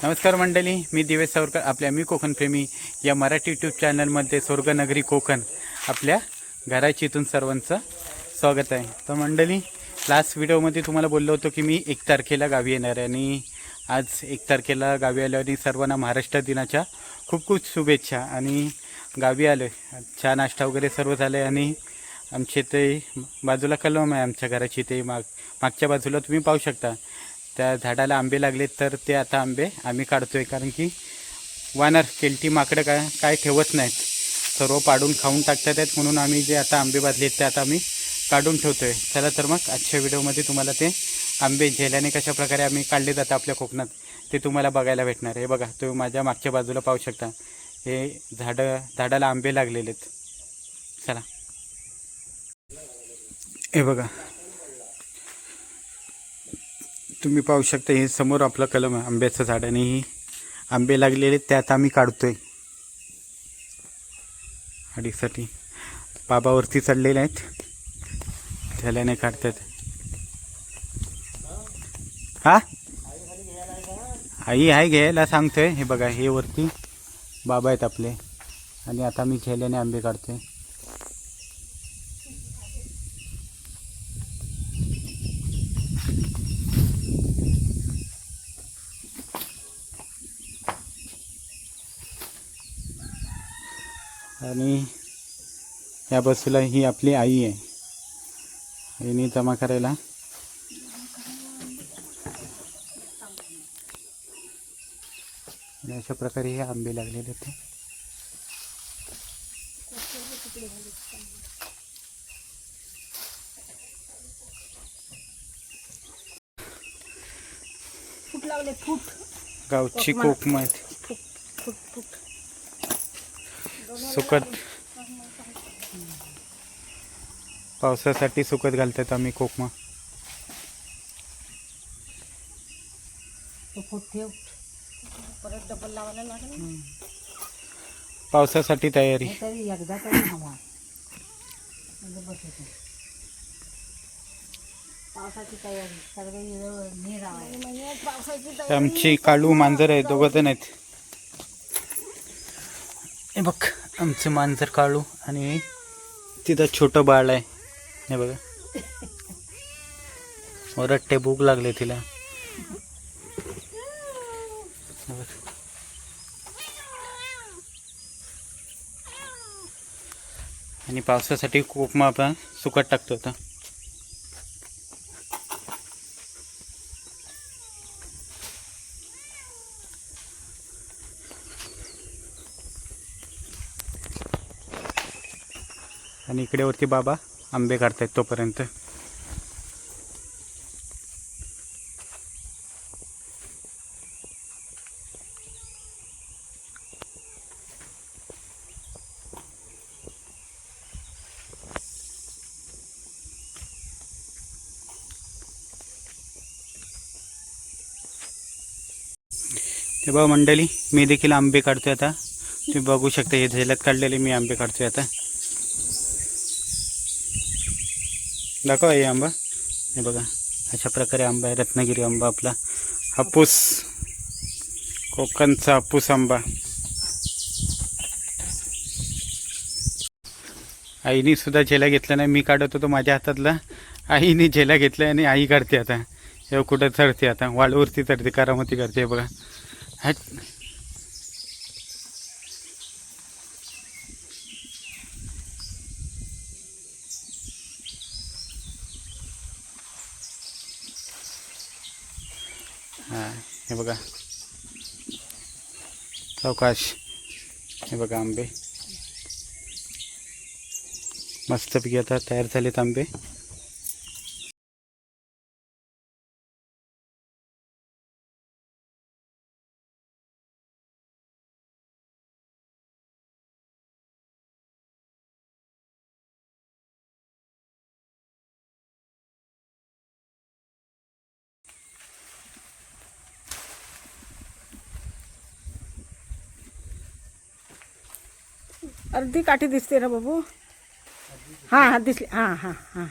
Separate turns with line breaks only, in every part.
नमस्कार मंडळी, मी दिवेश सावरकर. आपल्या मी कोकण प्रेमी या मराठी यूट्यूब चॅनलमध्ये स्वर्गनगरी कोकण आपल्या घराची इथून सर्वांचं स्वागत आहे. तर मंडळी, लास्ट व्हिडिओमध्ये तुम्हाला बोललो होतो की मी 1 तारखेला गावी येणार आहे आणि आज 1 तारखेला गावी आलो आणि सर्वांना महाराष्ट्र दिनाच्या खूप खूप शुभेच्छा. आणि गावी आलो आहे, चहा नाश्ता वगैरे सर्व झालं आहे आणि आमचे ते बाजूला कलम आहे आमच्या घराची, ते मागच्या बाजूला तुम्ही पाहू शकता. त्या झाडाला आंबे लागलेत, तर ते आता आंबे आम्ही काढतो आहे. कारण की वानर केलटी माकडं काय ठेवत नाहीत, सर्व पाडून खाऊन टाकतात आहेत. म्हणून आम्ही जे आता आंबे बांधले आहेत ते आता आम्ही काढून ठेवतो आहे. चला तर मग आजच्या व्हिडिओमध्ये तुम्हाला ते आंबे झेल्याने कशाप्रकारे आम्ही काढले जातात आपल्या कोकणात ते तुम्हाला बघायला भेटणार आहे. बघा, तुम्ही माझ्या मागच्या बाजूला पाहू शकता, हे झाडाला आंबे लागलेले आहेत. चला, हे बघा, तुम्ही पाहू शकता, हे समोर आपलं कलम आहे आंब्याचं झाड आणि आंबे लागलेले त्यात आम्ही काढतोय अडीसाठी. बाबावरती चढलेले आहेत, त्याल्याने काढतात. हा, आई आहे घ्यायला सांगतोय. हे बघा, हे वरती बाबा आहेत आपले आणि आता मी झेल्याने आंबे काढतोय. आणि या बाजूला ही आपली आई आहे, आईने जमा करायला आणि अशा प्रकारे हे आंबे लागलेले होते.
फूट लावले, फूट
गावची कोकम सुकत, पावसासाठी सुकत घालतात आम्ही कोकमा.
फूट ठेव, परत डबल लावायला लागेल.
पावसासाठी तयारी.
तरी एकदा तरी हवा बसतो. पावसाची तयारी सगळे नीर म्हणजे पावसाची तयारी.
आमची काळू मांजर आहे, दोघं जण आहेत. हे बघ, आमचं मांजर काळू आणि तिथं छोटं बाळ आहे. हे बघा, ओरडते, भूक लागले तिला. आणि पावसासाठी कोकमा आपण सुकट टाकतो आता. आणि इकडे वरती बाबा आंबे काढतायत तोपर्यंत. ते बघा मंडळी, मी देखील आंबे काढतोय आता. तुम्ही बघू शकता, हे झेलत काढलेले मी आंबे काढतोय आता. दाखवा हे आंबा. हे बघा, अशा प्रकारे आंबा आहे, रत्नागिरी आंबा आपला, हापूस, कोकणचा हापूस आंबा. आईने सुद्धा झेला घेतला नाही, मी काढत होतो माझ्या हातातला, आईने झेला घेतला आणि आई काढते आता. हे कुठं चढते आता, वाळूवरती चढते, करामती करते. हे बघा, हट. हां, हे बघा सावकाश. हे बघा आंबे मस्तपैकी आता तयार झालेत आंबे.
अर्धी काठी दिसते ना बाबू. हां हां दिसले, हां हां हां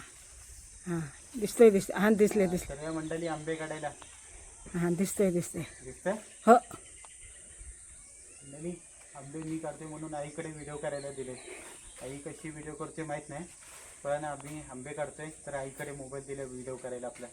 हां दिसतोय दिसतोय, हां दिसले दिसले.
मंडळी आंबे काढायला.
हां दिसतोय दिसतोय.
दिसतंय.
हो.
आंबे मी काढते म्हणून आईकडे व्हिडिओ करायला दिले. आई कशी व्हिडिओ करते माहीत नाही, पण आम्ही आंबे काढतोय तर आईकडे मोबाईल दिला व्हिडिओ करायला आपला.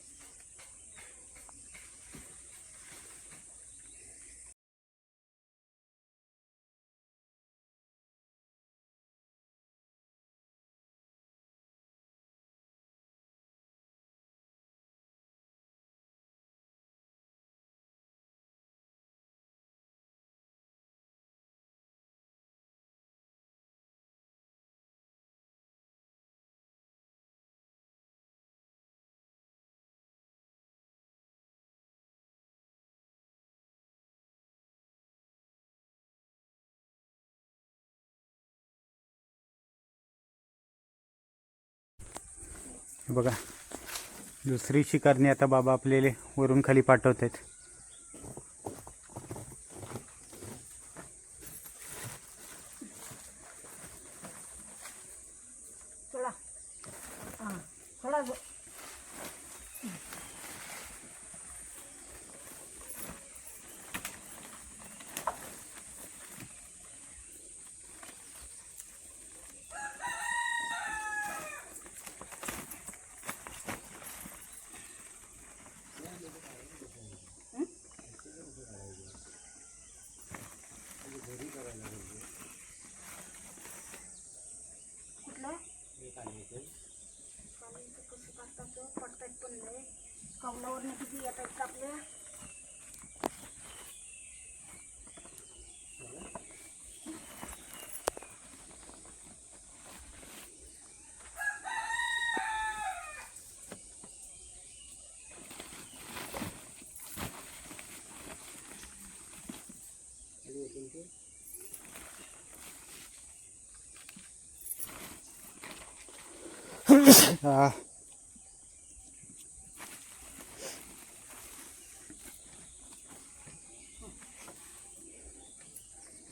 बघा दुसरी शिकारणी आता बाबा आपल्याला वरून खाली पाठवत आहेत.
सोडा. हां सोडा. कवलावरनं किती येतात का आपल्या?
हा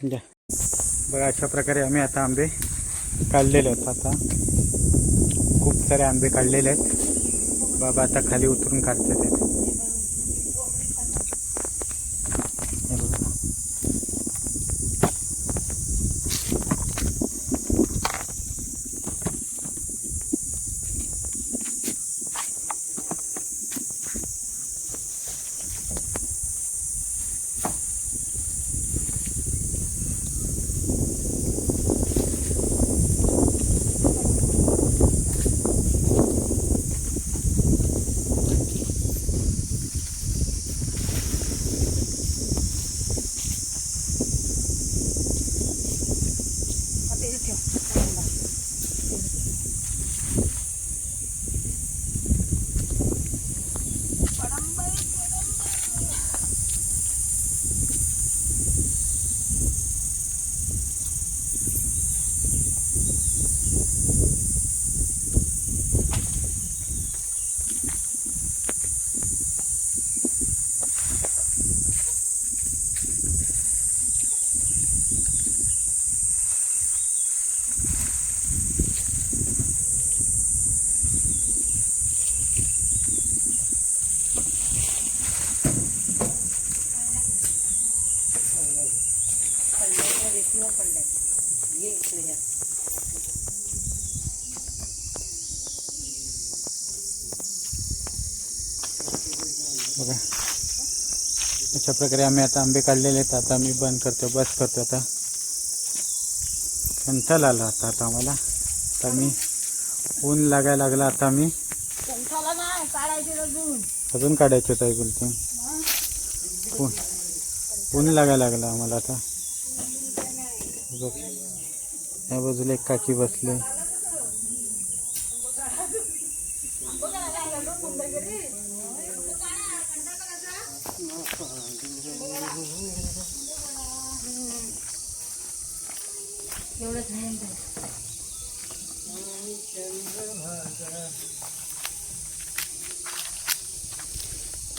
घ्या. बघा अशा प्रकारे आम्ही आता आंबे काढलेले आहेत. आता खूप सारे आंबे काढलेले आहेत. बाबा आता खाली उतरून काढतात आहेत. हे बघा. बघा अशा प्रकारे आम्ही आता आंबे काढलेले आहेत. आता आम्ही बंद करतो, बस करतो. आता कंटाळा आला आता आम्हाला. आता मी ऊन लागायला लागला. आता आम्ही अजून काढायचे काय बोलतो. ऊन लागायला लागला आम्हाला आता. बघ या बाजूला एक काकी बसले.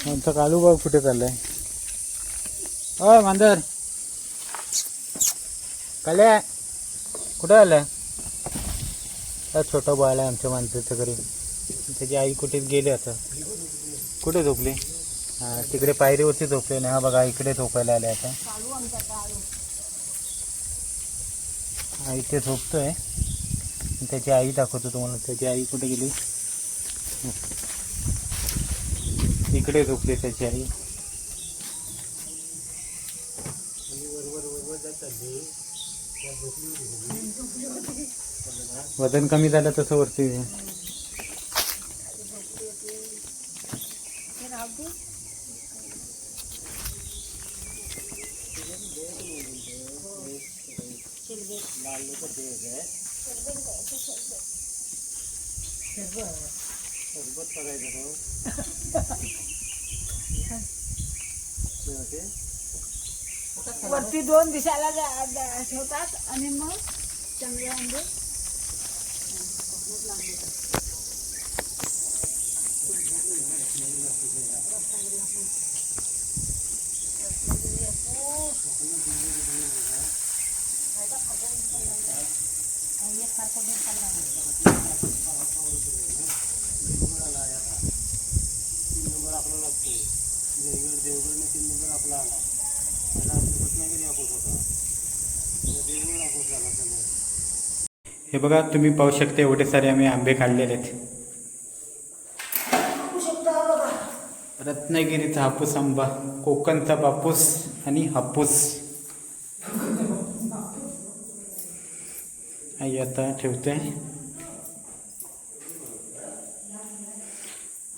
आमचा कालू भाऊ कुठे चाललाय? अय मांजर काल्या कुठे आलाय? छोटा बाळ आहे आमच्या माणसाच्या घरी. त्याची आई कुठे गेली आता? कुठे झोपली? हा तिकडे पायरीवरती झोपले ना. हा बघा इकडे झोपायला आले आता. हा इथे झोपतोय. त्याची आई दाखवतो तुम्हाला. त्याची आई कुठे गेली? इकडे झोपली त्याची आई. वजन कमी झालं तसं वरती.
वरती 2 दिवसाला ठेवतात आणि मग चांगले अंडे
हे बघा तुम्ही पाहू शकता एवढे सारे आम्ही आंबे काढलेले आहेत. रत्नागिरीचा हापूस आंबा, कोकणचा बापूस आणि हापूस. आई आता ठेवते.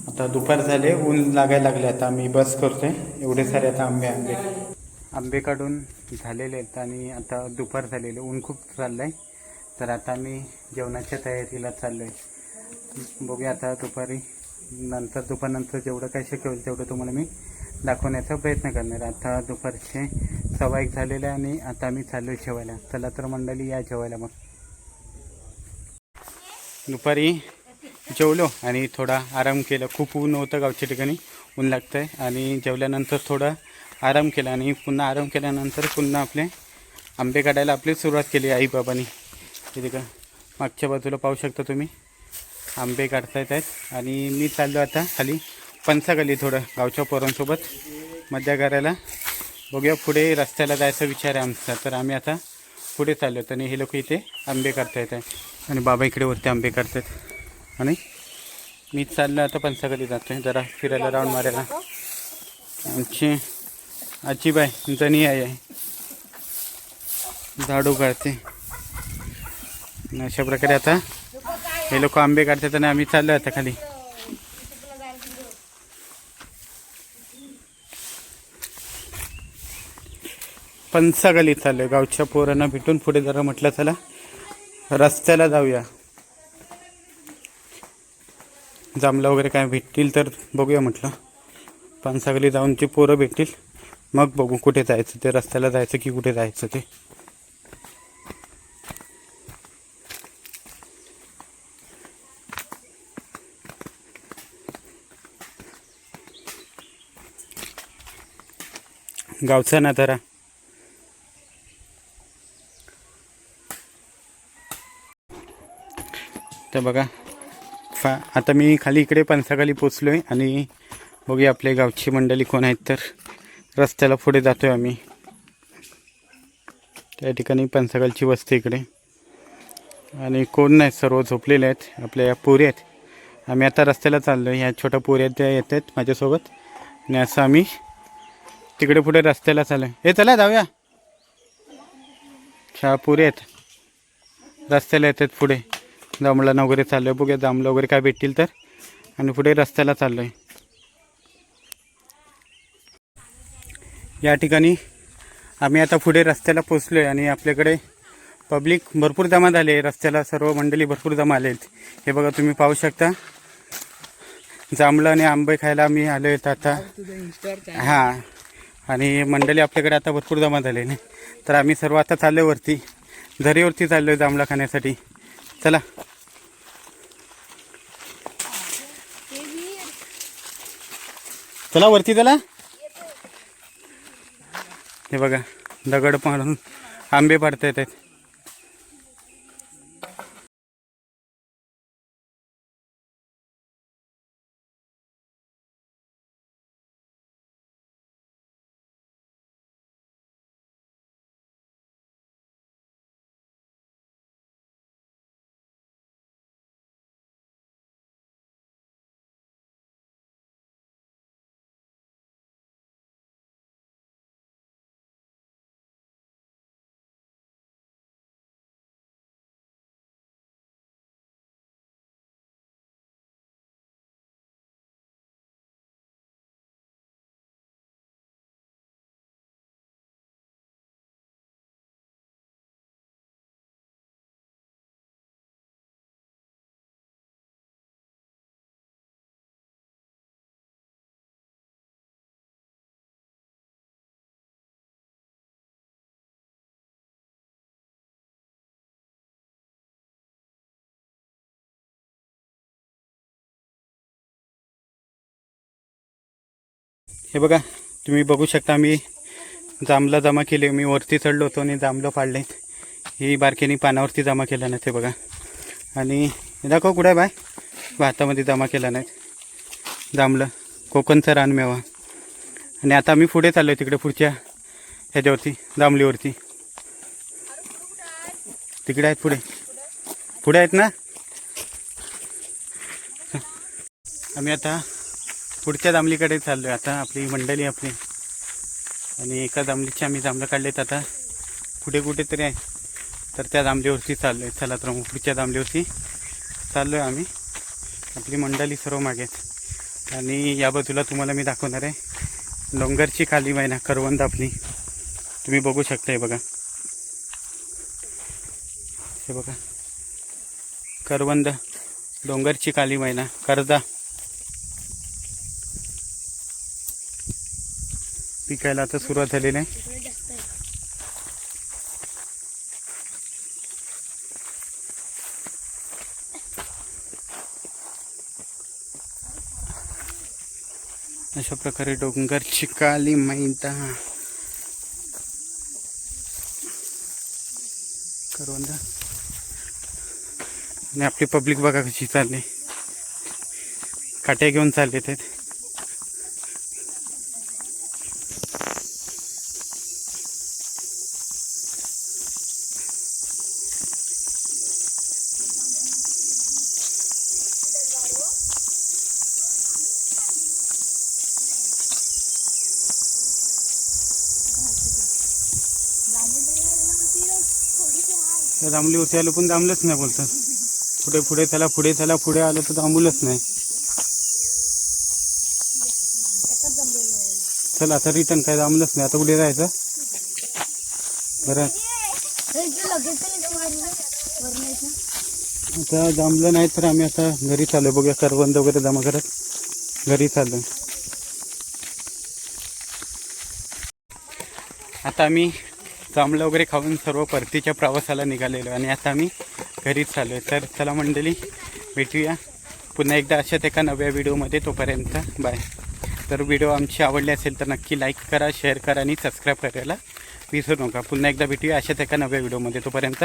आता दुपार झाले, ऊन लागायला लागले. आता आम्ही बस करतोय. एवढे सारे आता आंबे काढून झालेले आहेत आणि आता दुपार झालेले, ऊन खूप चाललं आहे. तर आता आम्ही जेवणाच्या तयारीला चाललो आहे. बघूया आता दुपारनंतर जेवढं काय शक्य होईल तेवढं तुम्हाला मी दाखवण्याचा प्रयत्न करणार. आता दुपारचे 1:15 झालेले आहे आणि आता आम्ही चाललो आहे जेवायला. चला तर मंडळी, या जेवायला. मग दुपारी जेवलो आणि थोडा आराम केला. खूप ऊन होतं गावच्या ठिकाणी, ऊन लागतं आहे. आणि जेवल्यानंतर थोडा आराम केला आणि पुन्हा आराम केल्यानंतर पुन्हा आपले आंबे काढायला सुरुवात केली आई बाबांनी. इथे का मागच्या बाजूला पाहू शकता तुम्ही, आंबे काढता येत आहेत. आणि मी चाललो आता खाली पंचागली, थोडं गावच्या पोरांसोबत मजा करायला. बघूया पुढे रस्त्याला जायचा विचार आहे आमचा. तर आम्ही आता पुढे चाललो आहेत आणि हे लोक इथे आंबे काढता येत आहे आणि बाबा इकडे वरती आंबे काढतात. आणि मी चाललो आता पंचागली जातो आहे जरा फिरायला, राऊंड मारायला. आमची आजीबाई जणी आहे, झाडू काढते. अशा प्रकारे आता हे लोक आंबे काढतात आणि आम्ही चाललो आता खाली. पंचागलीत चाललोय. गावच्या पोरांना भेटून पुढे जरा म्हटलं चला रस्त्याला जाऊया. जांभळं वगैरे काय भेटतील तर बघूया म्हटलं. पंचागली जाऊन ती पोरं भेटतील, मग बघू कुठे जायचं ते, रस्त्याला जायचं की कुठे जायचं ते. गावचा नजारा. तर बघा आता मी खाली इकडे पंचागली पोचलो आहे आणि बघूया आपल्या गावची मंडळी कोण आहेत. तर रस्त्याला पुढे जातो आहे आम्ही. त्या ठिकाणी पंचागलची वस्ती इकडे आणि कोण नाही, सर्व झोपलेले आहेत. आपल्या या पोरी आहेत. आम्ही आता रस्त्याला चाललो आहे. ह्या छोट्या पोरी आहेत त्या येत आहेत माझ्यासोबत आणि असं आम्ही तिकडे पुढे रस्त्याला चाललो आहे. हे चला जाऊया. ह्या पोरी आहेत रस्त्याला येत आहेत पुढे. जांभळं वगैरे चाललो आहे. बघूया जांभळं वगैरे काय भेटतील तर. आणि पुढे रस्त्याला चाललो आहे. या ठिकाणी आम्ही आता पुढे रस्त्याला पोचलो आहे आणि आपल्याकडे पब्लिक भरपूर जमा झाले आहे. रस्त्याला सर्व मंडळी भरपूर जमा आले आहेत. हे बघा तुम्ही पाहू शकता. जांभळं आणि आंबे खायला आम्ही आलो आहेत आता. हां, आणि मंडळी आपल्याकडे आता भरपूर जमा झाले नाही. तर आम्ही सर्व आता चाललो वरती, झरीवरती चाललो आहे जांभळं खाण्यासाठी. चला चला वरती चला. हे बघा दगड पाडून आंबे पाडता येत आहेत. हे बघा तुम्ही बघू शकता, मी जांभळं जमा केले. मी वरती चढलो होतो आणि जांभळं पाडलेत. ही बारकेनी पानावरती जमा केला नाही ते बघा. आणि हे दाखव कुठे बाय भातामध्ये जमा केला नाहीत जांभळं, कोकणचा रानमेवा. आणि आता आम्ही पुढे चाललो आहे, तिकडे पुढच्या ह्याच्यावरती जांभळीवरती. तिकडे आहेत, पुढे पुढे आहेत ना. आम्ही आता पुढच्या जांभळीकडे चाललो आहे. आता आपली मंडळी आपली, आणि एका जांभळीचे आम्ही जांभळं काढलेत. आता पुढे कुठेतरी आहे, तर त्या जांभळीवरती चाललो आहे. चला तर मग पुढच्या जांभळीवरती चाललो आहे आम्ही. आपली मंडळी सर्व मागे आहेत. आणि या बाजूला तुम्हाला मी दाखवणार आहे डोंगरची काली मैना, करवंद आपली. तुम्ही बघू शकता, हे बघा, हे बघा करवंद, डोंगरची काली मैना, कर्जा पिकायला आता सुरुवात झालेली आहे. अशा प्रकारे डोंगरची काली मैना, करवंद. आणि आपली पब्लिक बघा कशी चालली, काट्या घेऊन चालले ते. दांबली होती आलो पण दांबलंच नाही बोलतात. पुढे पुढे चला, पुढे चला, पुढे आलं तर दांबूलच नाही. चला आता रिटर्न, काय दांबलंच नाही. आता पुढे जायचं बरं. आता दांबलं नाही तर आम्ही आता घरी चाललो. बघूया, करवंद वगैरे जमा करत घरी चाललो. आता आम्ही जांभळं वगैरे खाऊन सर्व परतीच्या प्रवासाला निघालेलो आणि आता आम्ही घरीच चाललो आहे. तर चला मंडळी, भेटूया पुन्हा एकदा अशाच एका नव्या व्हिडिओमध्ये. तोपर्यंत बाय. तर व्हिडिओ आमची आवडली असेल तर नक्की लाईक करा, शेअर करा आणि सबस्क्राईब करायला विसरू नका. पुन्हा एकदा भेटूया अशाच एका नव्या व्हिडिओमध्ये. तोपर्यंत